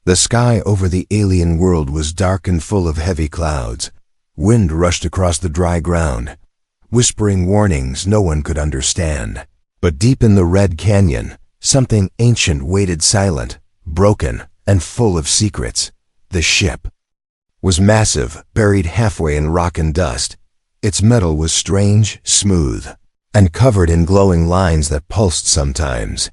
The sky over the alien world was dark and full of heavy clouds. Wind rushed across the dry ground, whispering warnings no one could understand. But deep in the red canyon, something ancient waited silent, broken, and full of secrets. The ship was massive, buried halfway in rock and dust. Its metal was strange, smooth, and covered in glowing lines that pulsed sometimes.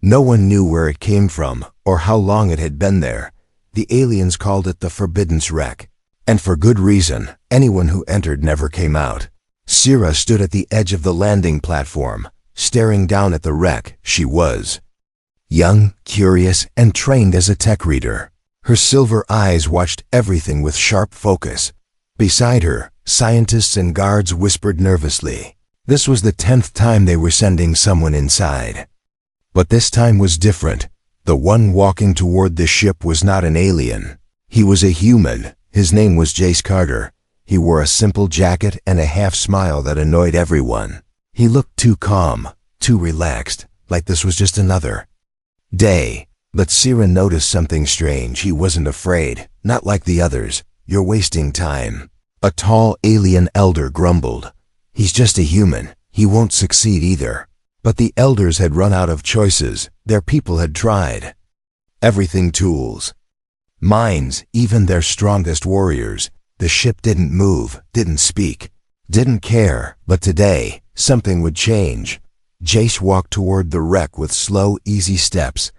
No one knew where it came from or how long it had been there. The aliens called it the Forbidden Wreck, and for good reason. Anyone who entered never came out. Sierra stood at the edge of the landing platform, staring down at the wreck. She was young, curious, and trained as a tech reader. Her silver eyes watched everything with sharp focus. Beside her, scientists and guards whispered nervously. This was the 10th time they were sending someone inside. But this time was different. The one walking toward the ship was not an alien. He was a human. His name was Jace Carter. He wore a simple jacket and a half-smile that annoyed everyone. He looked too calm, too relaxed, like this was just another day. But Sierra noticed something strange. He wasn't afraid, not like the others. "You're wasting time." A tall alien elder grumbled. "He's just a human. He won't succeed either." But the elders had run out of choices. Their people had tried everything: tools, minds, even their strongest warriors. The ship didn't move, didn't speak, didn't care. But today, something would change. Jace walked toward the wreck with slow, easy steps.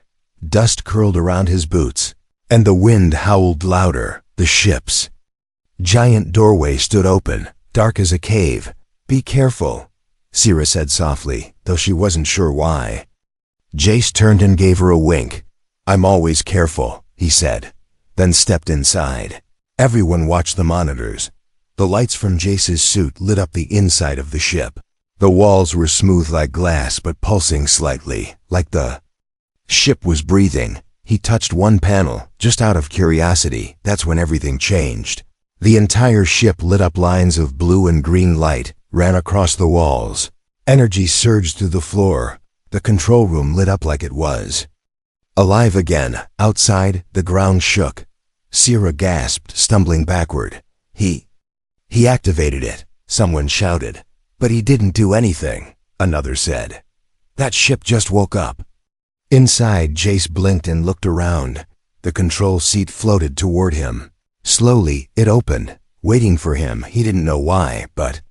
Dust curled around his boots, and the wind howled louder. The ship's giant doorway stood open, dark as a cave. "Be careful," Sierra said softly, though she wasn't sure why. Jace turned and gave her a wink. "I'm always careful," he said, then stepped inside. Everyone watched the monitors. The lights from Jace's suit lit up the inside of the ship. The walls were smooth like glass but pulsing slightly, like the ship was breathing. He touched one panel, just out of curiosity. That's when everything changed. The entire ship lit up. Lines of blue and green light ran across the walls. Energy surged through the floor. The control room lit up like it was alive again. Outside, the ground shook. Sierra gasped, stumbling backward. He activated it," someone shouted. "But he didn't do anything," another said. "That ship just woke up." Inside, Jace blinked and looked around. The control seat floated toward him. Slowly, it opened, waiting for him. He didn't know why, but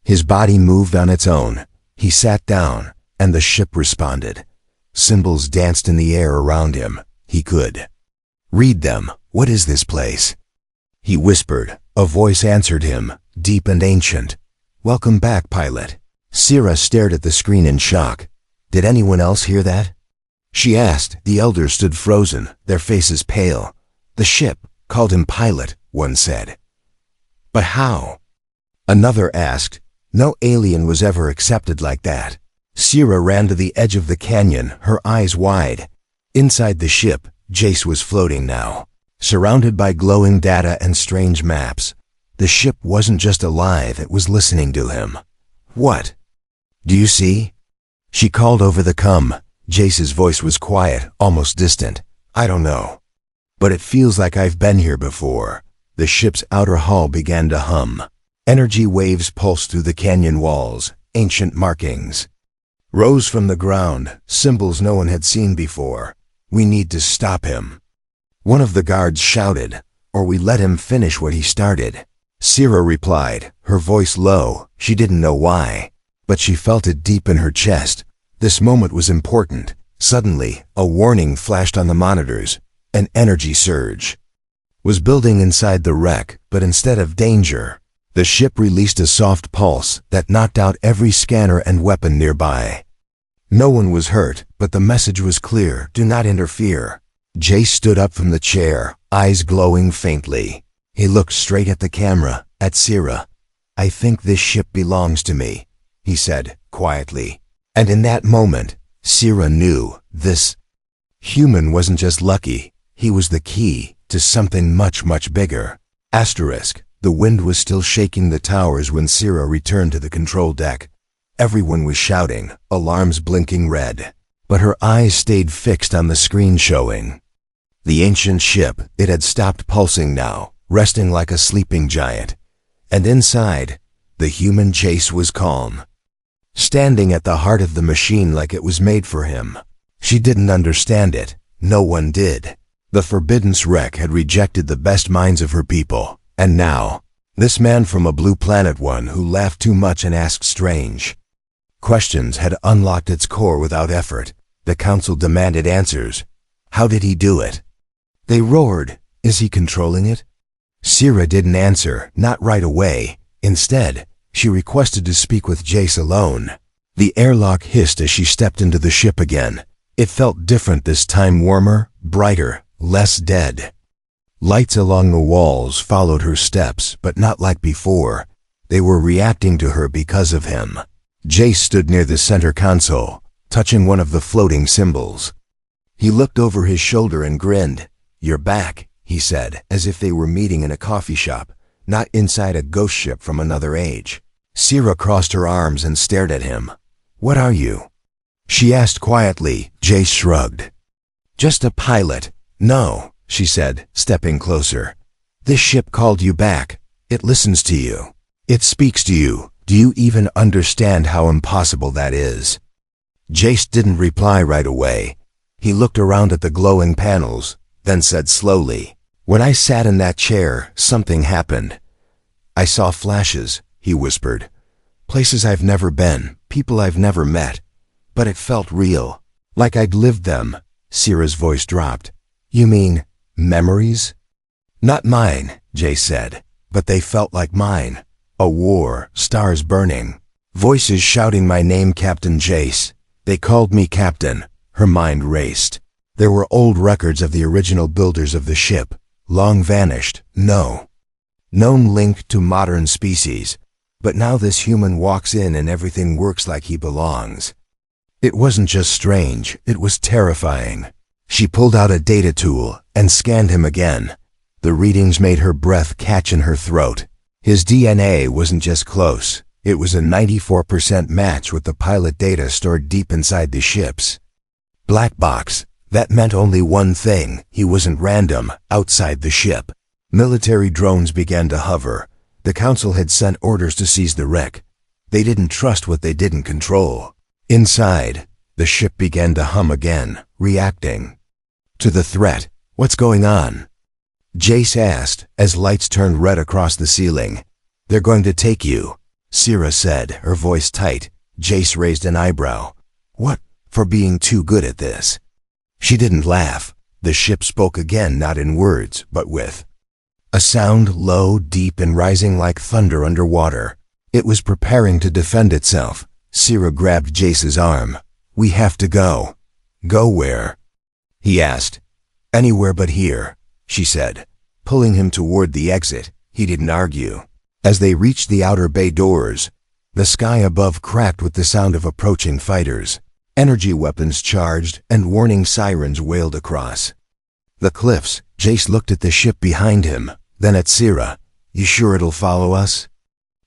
his body moved on its own. He sat down, and the ship responded. Symbols danced in the air around him. He could read them. "What is this place?" he whispered. A voice answered him, deep and ancient. "Welcome back, pilot." Sierra stared at the screen in shock. "Did anyone else hear that?" she asked. The elders stood frozen, their faces pale. "The ship called him pilot," one said. "But how?" another asked. "No alien was ever accepted like that." Sierra ran to the edge of the canyon, her eyes wide. Inside the ship, Jace was floating now, surrounded by glowing data and strange maps. The ship wasn't just alive, it was listening to him. "What do you see?" she called over the comm. Jace's voice was quiet, almost distant. "I don't know. But it feels like I've been here before." The ship's outer hull began to hum. Energy waves pulsed through the canyon walls. Ancient markings rose from the ground, symbols no one had seen before. "We need to stop him," one of the guards shouted, "or we let him finish what he started." Sierra replied, her voice low. She didn't know why, but she felt it deep in her chest. This moment was important. Suddenly, a warning flashed on the monitors. An energy surge was building inside the wreck, but instead of danger, the ship released a soft pulse that knocked out every scanner and weapon nearby. No one was hurt, but the message was clear: do not interfere. Jace stood up from the chair, eyes glowing faintly. He looked straight at the camera, at Sierra. "I think this ship belongs to me," he said, quietly. And in that moment, Sierra knew this human wasn't just lucky. He was the key to something much, much bigger. Asterisk. The wind was still shaking the towers when Sierra returned to the control deck. Everyone was shouting, alarms blinking red. But her eyes stayed fixed on the screen showing The ancient ship, it had stopped pulsing now, resting like a sleeping giant. And inside, the human Jace was calm, standing at the heart of the machine like it was made for him. She didn't understand it. No one did. The Forbidden wreck had rejected the best minds of her people, and now, this man from a blue planet one who laughed too much and asked strange questions had unlocked its core without effort. The council demanded answers. How did he do it? They roared. Is he controlling it? Sira didn't answer, not right away. Instead, she requested to speak with Jace alone. The airlock hissed as she stepped into the ship again. It felt different this time, warmer, brighter, less dead. Lights along the walls followed her steps, but not like before. They were reacting to her because of him. Jace stood near the center console, touching one of the floating symbols. He looked over his shoulder and grinned. "You're back," he said, as if they were meeting in a coffee shop, not inside a ghost ship from another age. Sira crossed her arms and stared at him. "What are you?" she asked quietly. Jace shrugged. "Just a pilot." "No," she said, stepping closer. "This ship called you back. It listens to you. It speaks to you. Do you even understand how impossible that is?" Jace didn't reply right away. He looked around at the glowing panels, then said slowly, "When I sat in that chair, something happened. I saw flashes," he whispered. "Places I've never been, people I've never met. But it felt real, like I'd lived them." Sira's voice dropped. "You mean memories?" "Not mine," Jace said, "but they felt like mine. A war, stars burning, voices shouting my name, Captain Jace. They called me Captain." Her mind raced. There were old records of the original builders of the ship, long vanished, known linked to modern species. But now this human walks in and everything works like he belongs. It wasn't just strange, it was terrifying. She pulled out a data tool and scanned him again. The readings made her breath catch in her throat. His DNA wasn't just close, it was a 94% match with the pilot data stored deep inside the ships. Black box. That meant only one thing: he wasn't random, outside the ship. Military drones began to hover. The council had sent orders to seize the wreck. They didn't trust what they didn't control. Inside, the ship began to hum again, reacting to the threat. "What's going on?" Jace asked, as lights turned red across the ceiling. "They're going to take you," Sira said, her voice tight. Jace raised an eyebrow. "What, for being too good at this?" She didn't laugh. The ship spoke again, not in words, but with a sound low, deep, and rising like thunder underwater. It was preparing to defend itself. Sira grabbed Jace's arm. "We have to go." "Go where?" he asked. "Anywhere but here," she said, pulling him toward the exit. He didn't argue. As they reached the outer bay doors, the sky above cracked with the sound of approaching fighters. Energy weapons charged and warning sirens wailed across the cliffs. Jace looked at the ship behind him, then at Sira. "You sure it'll follow us?"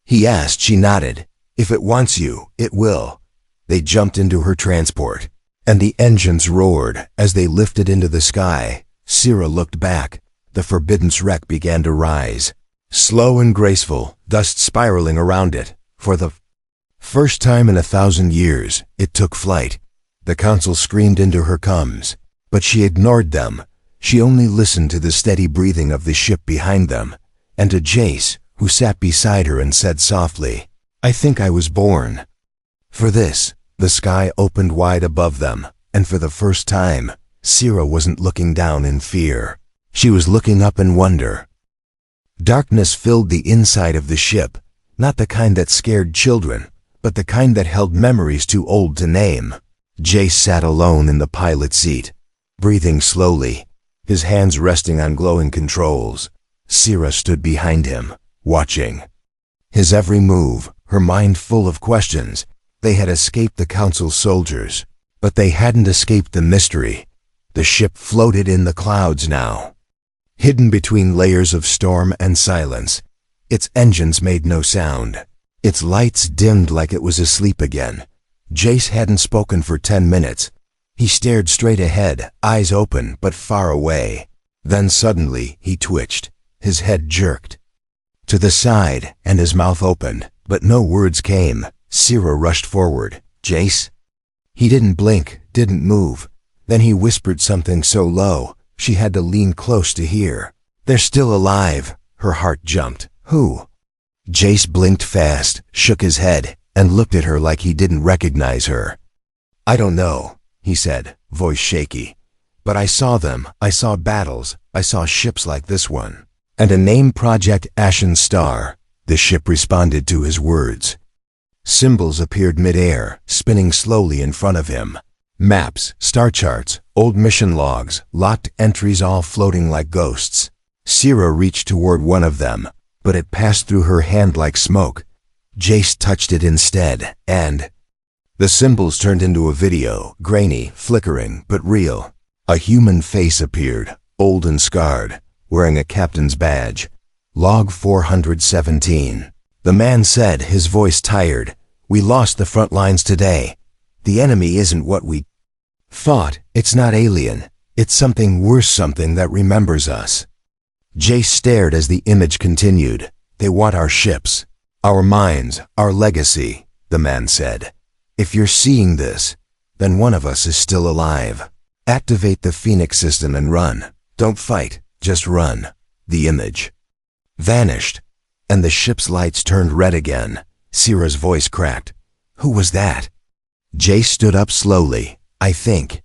he asked. She nodded. "If it wants you, it will." They jumped into her transport, and the engines roared as they lifted into the sky. Sira looked back. The Forbidden wreck began to rise, slow and graceful, dust spiraling around it. For the first time in 1,000 years, it took flight. The council screamed into her comms, but she ignored them. She only listened to the steady breathing of the ship behind them, and to Jace, who sat beside her and said softly, "I think I was born for this." The sky opened wide above them, and for the first time, Sira wasn't looking down in fear. She was looking up in wonder. Darkness filled the inside of the ship, not the kind that scared children, but the kind that held memories too old to name. Jace sat alone in the pilot seat, breathing slowly, his hands resting on glowing controls. Sira stood behind him, watching his every move, her mind full of questions. They had escaped the council soldiers, but they hadn't escaped the mystery. The ship floated in the clouds now, hidden between layers of storm and silence. Its engines made no sound. Its lights dimmed like it was asleep again. Jace hadn't spoken for 10 minutes. He stared straight ahead, eyes open but far away. Then suddenly he twitched. His head jerked to the side and his mouth opened, but no words came. Sierra rushed forward. "Jace?" He didn't blink, didn't move. Then he whispered something so low, she had to lean close to hear. "They're still alive." Her heart jumped. "Who?" Jace blinked fast, shook his head, and looked at her like he didn't recognize her. "I don't know," he said, voice shaky. "But I saw them. I saw battles. I saw ships like this one. And a name, Project Ashen Star." The ship responded to his words. Symbols appeared mid-air, spinning slowly in front of him. Maps, star charts, old mission logs, locked entries all floating like ghosts. Sierra reached toward one of them, but it passed through her hand like smoke. Jace touched it instead, and the symbols turned into a video, grainy, flickering, but real. A human face appeared, old and scarred, wearing a captain's badge. Log 417. The man said, his voice tired, "We lost the front lines today. The enemy isn't what we thought. It's not alien. It's something worse, something that remembers us." Jace stared as the image continued. "They want our ships, our minds, our legacy," the man said. "If you're seeing this, then one of us is still alive. Activate the Phoenix system and run. Don't fight, just run." The image vanished, and the ship's lights turned red again. Sierra's voice cracked. "Who was that?" Jace stood up slowly. "I think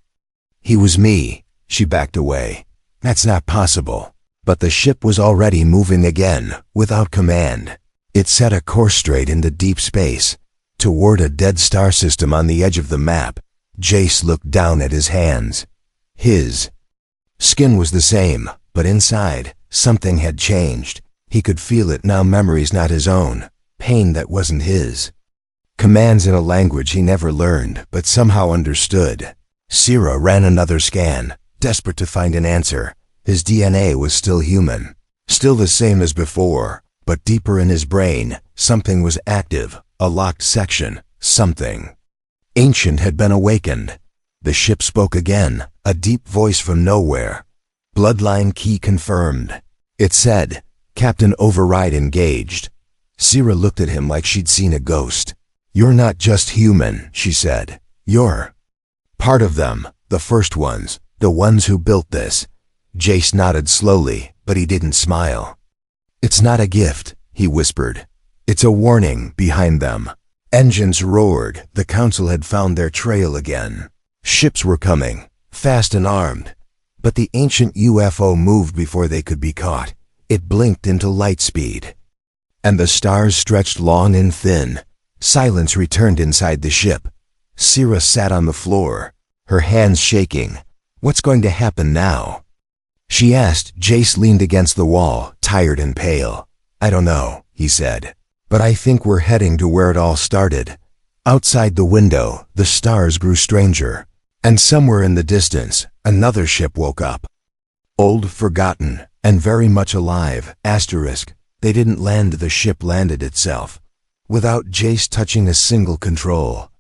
he was me." She backed away. "That's not possible." But the ship was already moving again, without command. It set a course straight into deep space, toward a dead star system on the edge of the map. Jace looked down at his hands. His skin was the same, but inside, something had changed. He could feel it now, memories not his own, pain that wasn't his. Commands in a language he never learned, but somehow understood. Sierra ran another scan, desperate to find an answer. His DNA was still human, still the same as before, but deeper in his brain, something was active, a locked section, something ancient had been awakened. The ship spoke again, a deep voice from nowhere. Bloodline key confirmed. It said, "Captain Override engaged." Sierra looked at him like she'd seen a ghost. "You're not just human," she said. "You're part of them, the first ones, the ones who built this." Jace nodded slowly, but he didn't smile. "It's not a gift," he whispered. "It's a warning behind them." Engines roared. The council had found their trail again. Ships were coming, fast and armed. But the ancient UFO moved before they could be caught. It blinked into light speed. And the stars stretched long and thin. Silence returned inside the ship. Sierra sat on the floor, her hands shaking. "What's going to happen now?" she asked. Jace leaned against the wall, tired and pale. "I don't know," he said. "But I think we're heading to where it all started." Outside the window, the stars grew stranger. And somewhere in the distance, another ship woke up. Old, forgotten, and very much alive. Asterisk. They didn't land, the ship landed itself, without Jace touching a single control.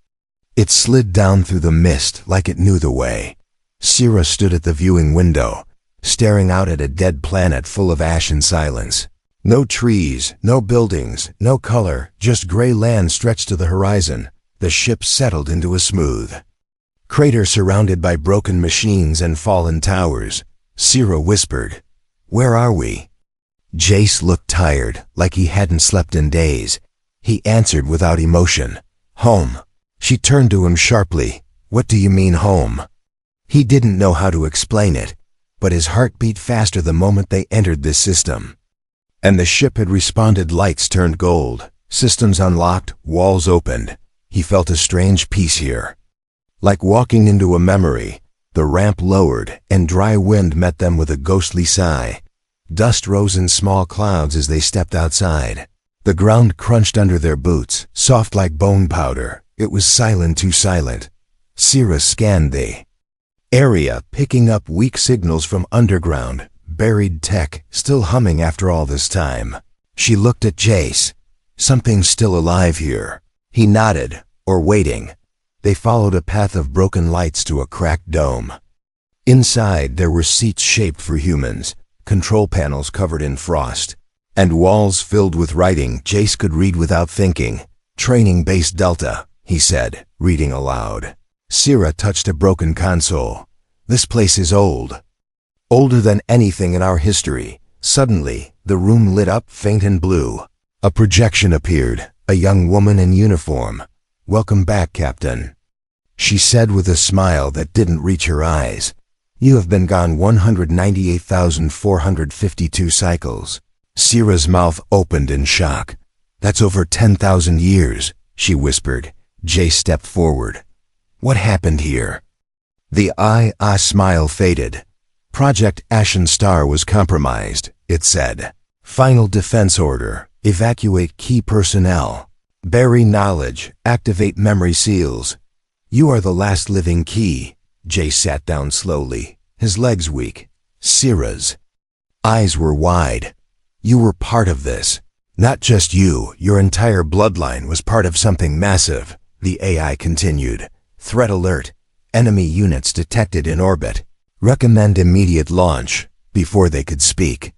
It slid down through the mist like it knew the way. Sierra stood at the viewing window, staring out at a dead planet full of ash and silence. No trees, no buildings, no color, just gray land stretched to the horizon. The ship settled into a smooth crater surrounded by broken machines and fallen towers. Sierra whispered, "Where are we?" Jace looked tired, like he hadn't slept in days. He answered without emotion, "Home." She turned to him sharply. "What do you mean, home?" He didn't know how to explain it, but his heart beat faster the moment they entered this system. And the ship had responded. Lights turned gold, systems unlocked, walls opened. He felt a strange peace here, like walking into a memory. The ramp lowered, and dry wind met them with a ghostly sigh. Dust rose in small clouds as they stepped outside. The ground crunched under their boots, soft like bone powder. It was silent, too silent. Sierra scanned the area, picking up weak signals from underground, buried tech, still humming after all this time. She looked at Jace. Something's still alive here. He nodded, or waiting. They followed a path of broken lights to a cracked dome. Inside, there were seats shaped for humans, control panels covered in frost, and walls filled with writing Jace could read without thinking. "Training Base Delta," he said, reading aloud. Sira touched a broken console. "This place is old. Older than anything in our history." Suddenly, the room lit up faint and blue. A projection appeared, a young woman in uniform. "Welcome back, Captain," she said with a smile that didn't reach her eyes. "You have been gone 198,452 cycles." Sira's mouth opened in shock. "That's over 10,000 years, she whispered. Jace stepped forward. "What happened here?" The smile faded. "Project Ashen Star was compromised," it said. "Final defense order. Evacuate key personnel. Bury knowledge. Activate memory seals. You are the last living key." Jace sat down slowly, his legs weak. Sira's eyes were wide. "You were part of this. Not just you, your entire bloodline was part of something massive," the AI continued. "Threat alert. Enemy units detected in orbit. Recommend immediate launch." Before they could speak,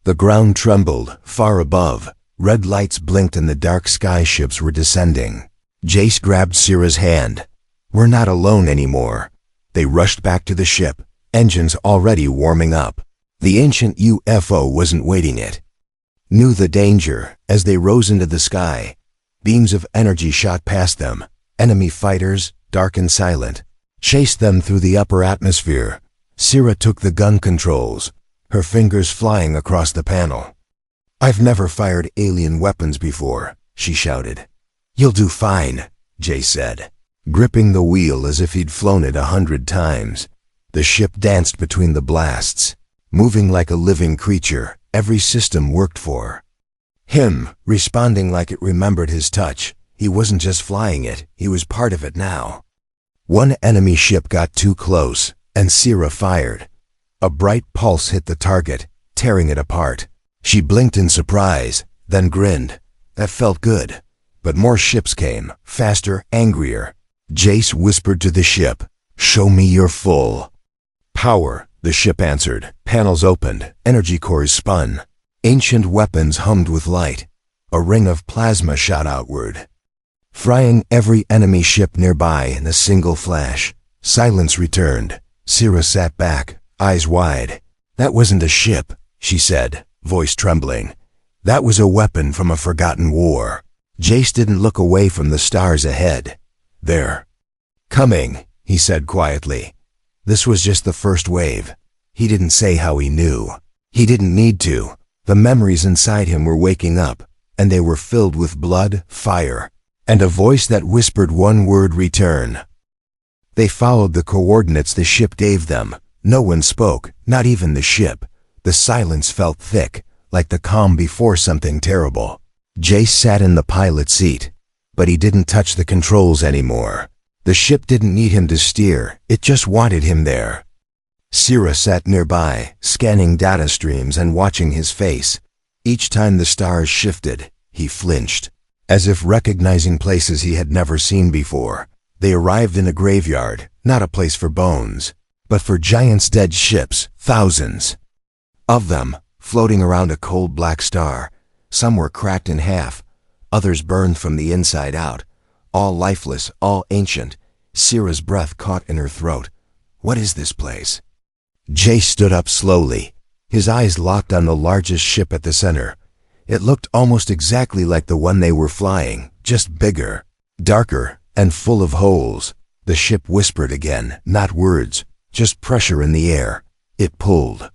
the ground trembled. Far above, red lights blinked and the dark sky ships were descending. Jace grabbed Sira's hand. "We're not alone anymore." They rushed back to the ship, engines already warming up. The ancient UFO wasn't waiting it. Knew the danger. As they rose into the sky, beams of energy shot past them. Enemy fighters, dark and silent, chased them through the upper atmosphere. Sira took the gun controls, her fingers flying across the panel. "I've never fired alien weapons before," she shouted. "You'll do fine," Jace said, gripping the wheel as if he'd flown it 100 times. The ship danced between the blasts, moving like a living creature. Every system worked for him, responding like it remembered his touch. He wasn't just flying it, he was part of it now. One enemy ship got too close, and Sira fired. A bright pulse hit the target, tearing it apart. She blinked in surprise, then grinned. That felt good. But more ships came, faster, angrier. Jace whispered to the ship, "Show me your full power." The ship answered. Panels opened, energy cores spun. Ancient weapons hummed with light. A ring of plasma shot outward, frying every enemy ship nearby in a single flash. Silence returned. Sira sat back, eyes wide. "That wasn't a ship," she said, voice trembling. "That was a weapon from a forgotten war." Jace didn't look away from the stars ahead. "They're coming," he said quietly. This was just the first wave. He didn't say how he knew. He didn't need to. The memories inside him were waking up, and they were filled with blood, fire, and a voice that whispered one word: return. They followed the coordinates the ship gave them. No one spoke, not even the ship. The silence felt thick, like the calm before something terrible. Jace sat in the pilot seat, but he didn't touch the controls anymore. The ship didn't need him to steer, it just wanted him there. Sira sat nearby, scanning data streams and watching his face. Each time the stars shifted, he flinched, as if recognizing places he had never seen before. They arrived in a graveyard, not a place for bones, but for giants' dead ships, thousands of them, floating around a cold black star. Some were cracked in half, others burned from the inside out. All lifeless, all ancient. Sira's breath caught in her throat. "What is this place?" Jace stood up slowly, his eyes locked on the largest ship at the center. It looked almost exactly like the one they were flying, just bigger, darker, and full of holes. The ship whispered again, not words, just pressure in the air. It pulled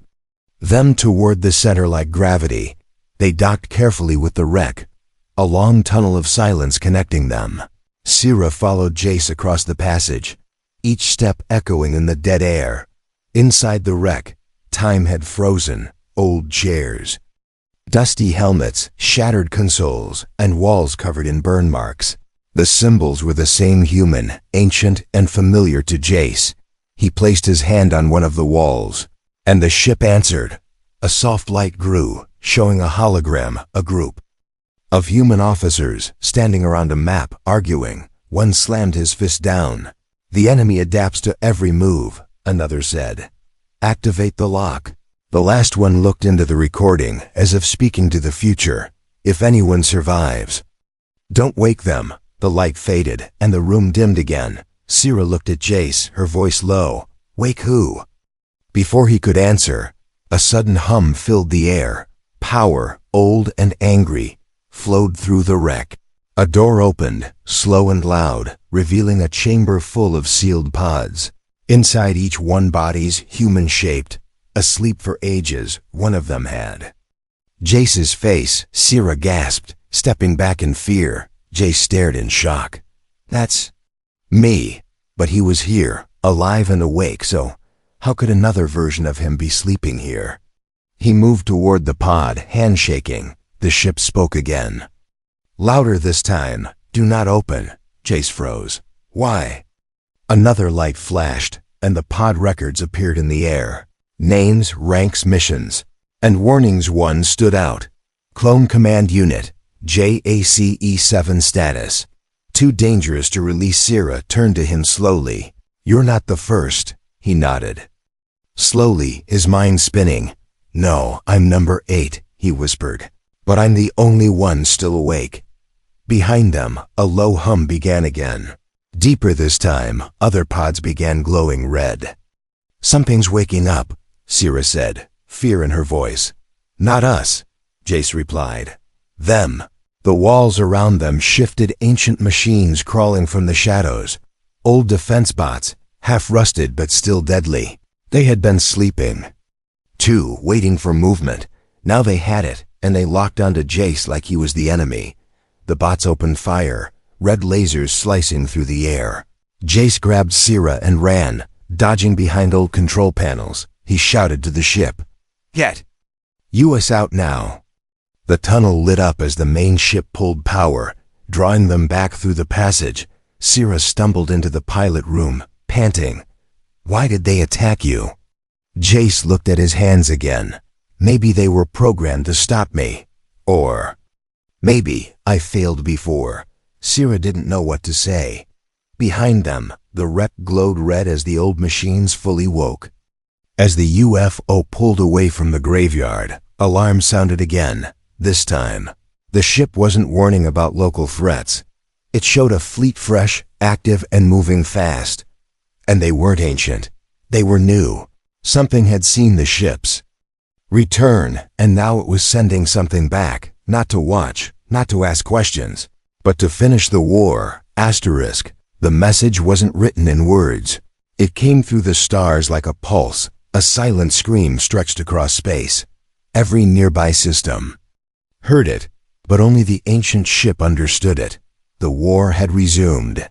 them toward the center like gravity. They docked carefully with the wreck, a long tunnel of silence connecting them. Sira followed Jace across the passage, each step echoing in the dead air. Inside the wreck, time had frozen. Old chairs, dusty helmets, shattered consoles, and walls covered in burn marks. The symbols were the same, human, ancient, and familiar to Jace. He placed his hand on one of the walls, and the ship answered. A soft light grew, showing a hologram, a group of human officers standing around a map, arguing. One slammed his fist down. "The enemy adapts to every move," another said. "Activate the lock." The last one looked into the recording, as if speaking to the future. "If anyone survives, don't wake them." The light faded, and the room dimmed again. Sierra looked at Jace, her voice low. "Wake who?" Before he could answer, a sudden hum filled the air. Power, old and angry, flowed through the wreck. A door opened, slow and loud, revealing a chamber full of sealed pods. Inside each one bodies, human-shaped. Asleep for ages, one of them had. Jace's face, Sierra gasped, stepping back in fear. Jace stared in shock. "That's me." But he was here, alive and awake, so how could another version of him be sleeping here? He moved toward the pod, handshaking. The ship spoke again. Louder this time. "Do not open." Jace froze. "Why?" Another light flashed, and the pod records appeared in the air. Names, ranks, missions. And warnings. One stood out. Clone Command Unit, JACE-7 status. Too dangerous to release. Sierra turned to him slowly. "You're not the first." He nodded. Slowly, his mind spinning. "No, I'm number 8, he whispered. "But I'm the only one still awake." Behind them, a low hum began again. Deeper this time, other pods began glowing red. "Something's waking up," Sierra said, fear in her voice. "Not us," Jace replied. "Them." The walls around them shifted, ancient machines crawling from the shadows. Old defense bots, half-rusted but still deadly. They had been sleeping, too, waiting for movement. Now they had it, and they locked onto Jace like he was the enemy. The bots opened fire, red lasers slicing through the air. Jace grabbed Sierra and ran, dodging behind old control panels. He shouted to the ship, "Get us out now." The tunnel lit up as the main ship pulled power, drawing them back through the passage. Sierra stumbled into the pilot room, panting. "Why did they attack you?" Jace looked at his hands again. "Maybe they were programmed to stop me. Or maybe I failed before." Sierra didn't know what to say. Behind them, the wreck glowed red as the old machines fully woke. As the UFO pulled away from the graveyard, alarms sounded again. This time, the ship wasn't warning about local threats. It showed a fleet fresh, active, and moving fast. And they weren't ancient. They were new. Something had seen the ships return, and now it was sending something back, not to watch, not to ask questions, but to finish the war. Asterisk. The message wasn't written in words. It came through the stars like a pulse, a silent scream stretched across space. Every nearby system heard it, but only the ancient ship understood it. The war had resumed.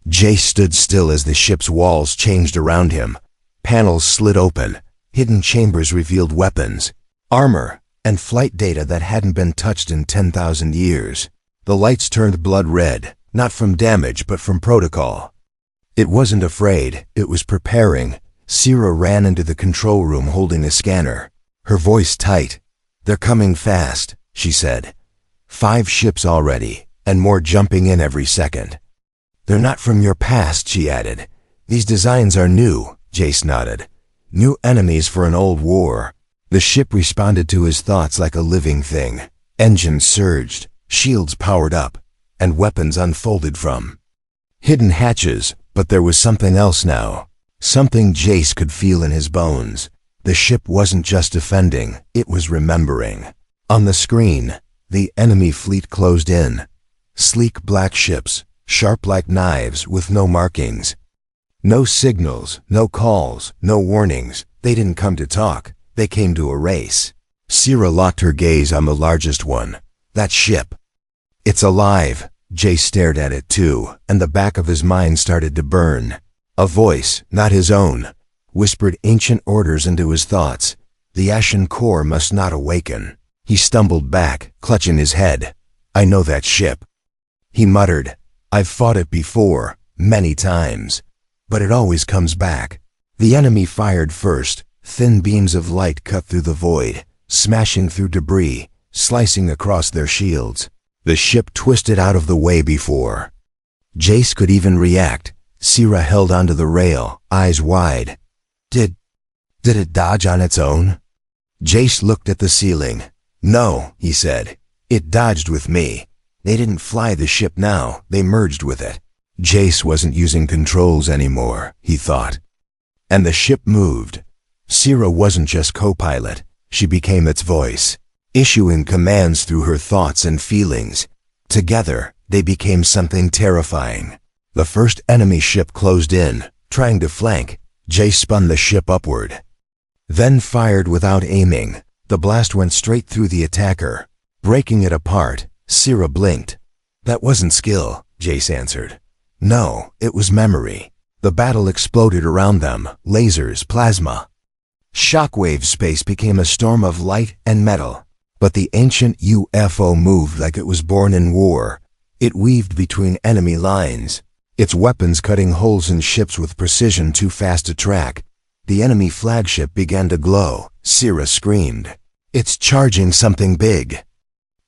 Jace stood still as the ship's walls changed around him. Panels slid open. Hidden chambers revealed weapons, armor, and flight data that hadn't been touched in 10,000 years. The lights turned blood red, not from damage but from protocol. It wasn't afraid, it was preparing. Sierra ran into the control room holding a scanner, her voice tight. "They're coming fast," she said. 5 ships already, and more jumping in every second. "They're not from your past," she added. "These designs are new." Jace nodded. "New enemies for an old war." The ship responded to his thoughts like a living thing. Engines surged, shields powered up, and weapons unfolded from hidden hatches. But there was something else now. Something Jace could feel in his bones. The ship wasn't just defending, it was remembering. On the screen, the enemy fleet closed in. Sleek black ships, sharp like knives with no markings. No signals, no calls, no warnings. They didn't come to talk, they came to erase. Sierra locked her gaze on the largest one. That ship. "It's alive." Jace stared at it too, and the back of his mind started to burn. A voice, not his own, whispered ancient orders into his thoughts. The ashen core must not awaken. He stumbled back, clutching his head. "I know that ship," he muttered. "I've fought it before, many times. But it always comes back." The enemy fired first. Thin beams of light cut through the void, smashing through debris, slicing across their shields. The ship twisted out of the way before Jace could even react. Sierra held onto the rail, eyes wide. Did it dodge on its own? Jace looked at the ceiling. No, he said. It dodged with me. They didn't fly the ship now, they merged with it. Jace wasn't using controls anymore, he thought. And the ship moved. Sierra wasn't just co-pilot, she became its voice, issuing commands through her thoughts and feelings. Together, they became something terrifying. The first enemy ship closed in, trying to flank. Jace spun the ship upward. Then fired without aiming. The blast went straight through the attacker, breaking it apart. Sierra blinked. That wasn't skill, Jace answered. No, it was memory. The battle exploded around them, lasers, plasma. Shockwave space became a storm of light and metal. But the ancient UFO moved like it was born in war. It weaved between enemy lines, its weapons cutting holes in ships with precision too fast to track. The enemy flagship began to glow. Sierra screamed. It's charging something big.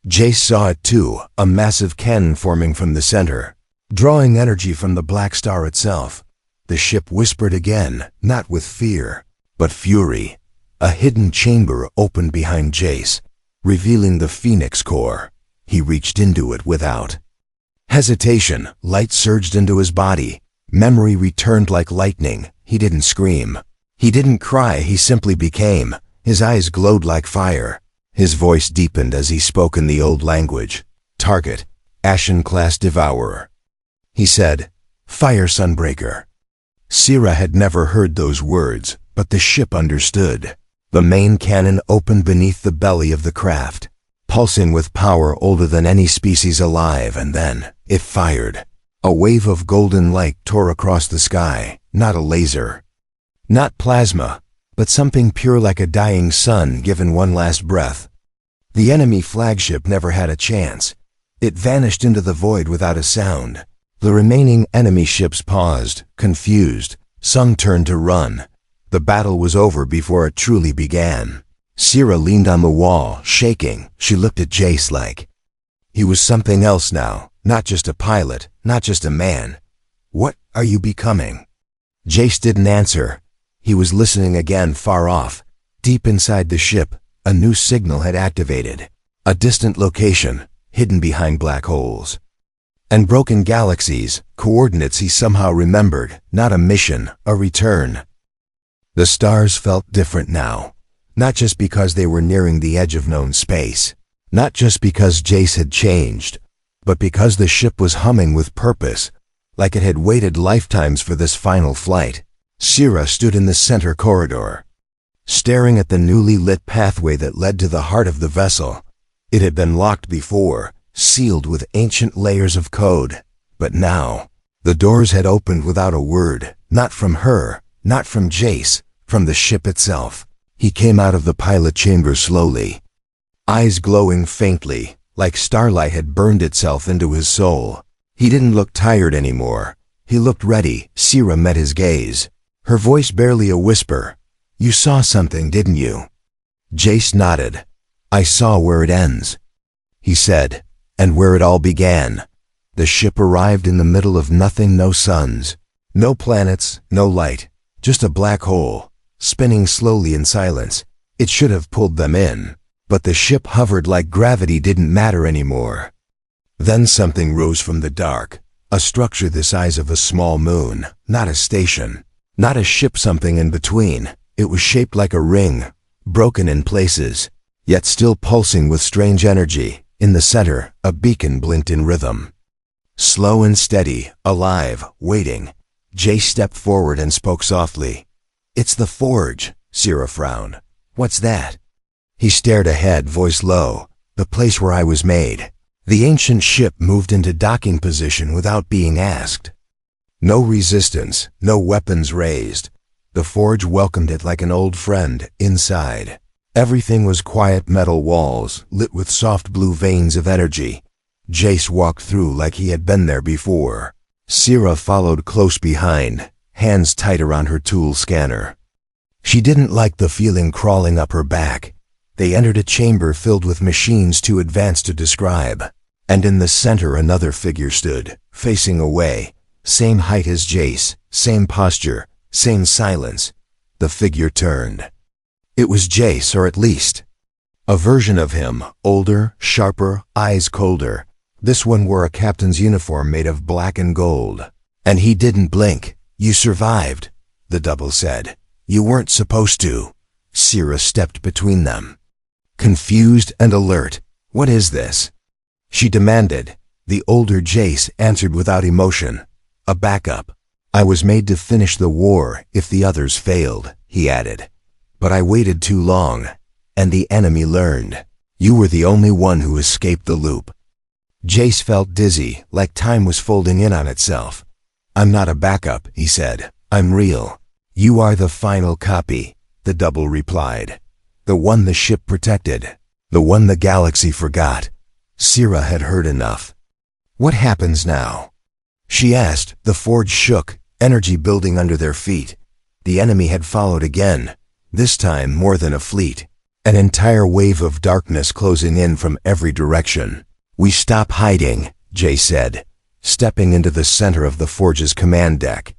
Jace saw it too, a massive cannon forming from the center, drawing energy from the black star itself. The ship whispered again, not with fear, but fury. A hidden chamber opened behind Jace, revealing the Phoenix core. He reached into it without hesitation. Light surged into his body. Memory returned like lightning. He didn't scream. He didn't cry, he simply became. His eyes glowed like fire. His voice deepened as he spoke in the old language. Target, Ashen-class Devourer. He said, Fire Sunbreaker. Sierra had never heard those words, but the ship understood. The main cannon opened beneath the belly of the craft, pulsing with power older than any species alive, and then it fired. A wave of golden light tore across the sky, not a laser, not plasma, but something pure like a dying sun given one last breath. The enemy flagship never had a chance. It vanished into the void without a sound. The remaining enemy ships paused, confused. Some turned to run. The battle was over before it truly began. Sierra leaned on the wall, shaking. She looked at Jace like he was something else now, not just a pilot, not just a man. What are you becoming? Jace didn't answer. He was listening again, far off. Deep inside the ship, a new signal had activated. A distant location, hidden behind black holes and broken galaxies, coordinates he somehow remembered. Not a mission, a return. The stars felt different now. Not just because they were nearing the edge of known space. Not just because Jace had changed, but because the ship was humming with purpose, like it had waited lifetimes for this final flight. Sierra stood in the center corridor, staring at the newly lit pathway that led to the heart of the vessel. It had been locked before, sealed with ancient layers of code. But now, the doors had opened without a word, not from her, not from Jace, from the ship itself. He came out of the pilot chamber slowly, eyes glowing faintly, like starlight had burned itself into his soul. He didn't look tired anymore. He looked ready. Sierra met his gaze, her voice barely a whisper. You saw something, didn't you? Jace nodded. I saw where it ends, he said, and where it all began. The ship arrived in the middle of nothing, no suns, no planets, no light, just a black hole, spinning slowly in silence. It should have pulled them in, but the ship hovered like gravity didn't matter anymore. Then something rose from the dark, a structure the size of a small moon, not a station, not a ship, something in between. It was shaped like a ring, broken in places, yet still pulsing with strange energy. In the center, a beacon blinked in rhythm. Slow and steady, alive, waiting. Jace stepped forward and spoke softly. It's the forge. Sierra frowned. What's that? He stared ahead, voice low. The place where I was made. The ancient ship moved into docking position without being asked. No resistance, no weapons raised. The forge welcomed it like an old friend. Inside, everything was quiet, metal walls, lit with soft blue veins of energy. Jace walked through like he had been there before. Sierra followed close behind, hands tight around her tool scanner. She didn't like the feeling crawling up her back. They entered a chamber filled with machines too advanced to describe. And in the center another figure stood, facing away. Same height as Jace, same posture, same silence. The figure turned. It was Jace, or at least a version of him, older, sharper, eyes colder. This one wore a captain's uniform made of black and gold. And he didn't blink. "You survived," the double said. "You weren't supposed to." Sierra stepped between them. Confused and alert. "What is this?" she demanded. The older Jace answered without emotion. "A backup. I was made to finish the war if the others failed," he added. "But I waited too long, and the enemy learned. You were the only one who escaped the loop." Jace felt dizzy, like time was folding in on itself. "I'm not a backup," he said. "I'm real." "You are the final copy," the double replied. "The one the ship protected. The one the galaxy forgot." Sierra had heard enough. "What happens now?" she asked. The forge shook, energy building under their feet. The enemy had followed again, this time more than a fleet. An entire wave of darkness closing in from every direction. "We stop hiding," Jay said, stepping into the center of the forge's command deck.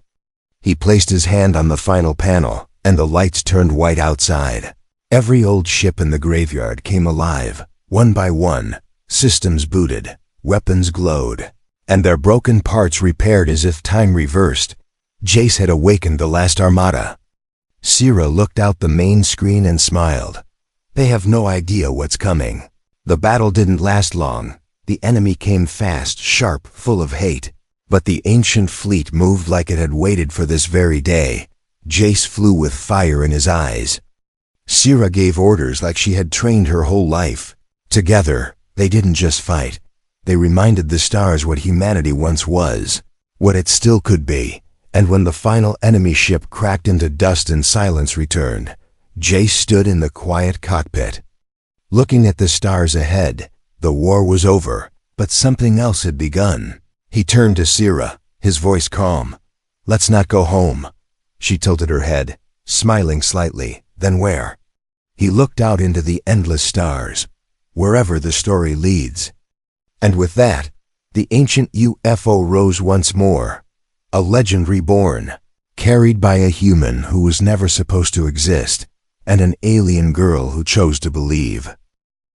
He placed his hand on the final panel, and the lights turned white outside. Every old ship in the graveyard came alive, one by one. Systems booted, weapons glowed, and their broken parts repaired as if time reversed. Jace had awakened the last armada. Sierra looked out the main screen and smiled. They have no idea what's coming. The battle didn't last long. The enemy came fast, sharp, full of hate. But the ancient fleet moved like it had waited for this very day. Jace flew with fire in his eyes. Sierra gave orders like she had trained her whole life. Together, they didn't just fight. They reminded the stars what humanity once was, what it still could be. And when the final enemy ship cracked into dust and silence returned, Jace stood in the quiet cockpit. Looking at the stars ahead, the war was over, but something else had begun. He turned to Sierra, his voice calm. "Let's not go home." She tilted her head, smiling slightly. "Then where?" He looked out into the endless stars. "Wherever the story leads." And with that, the ancient UFO rose once more. A legend reborn, carried by a human who was never supposed to exist, and an alien girl who chose to believe.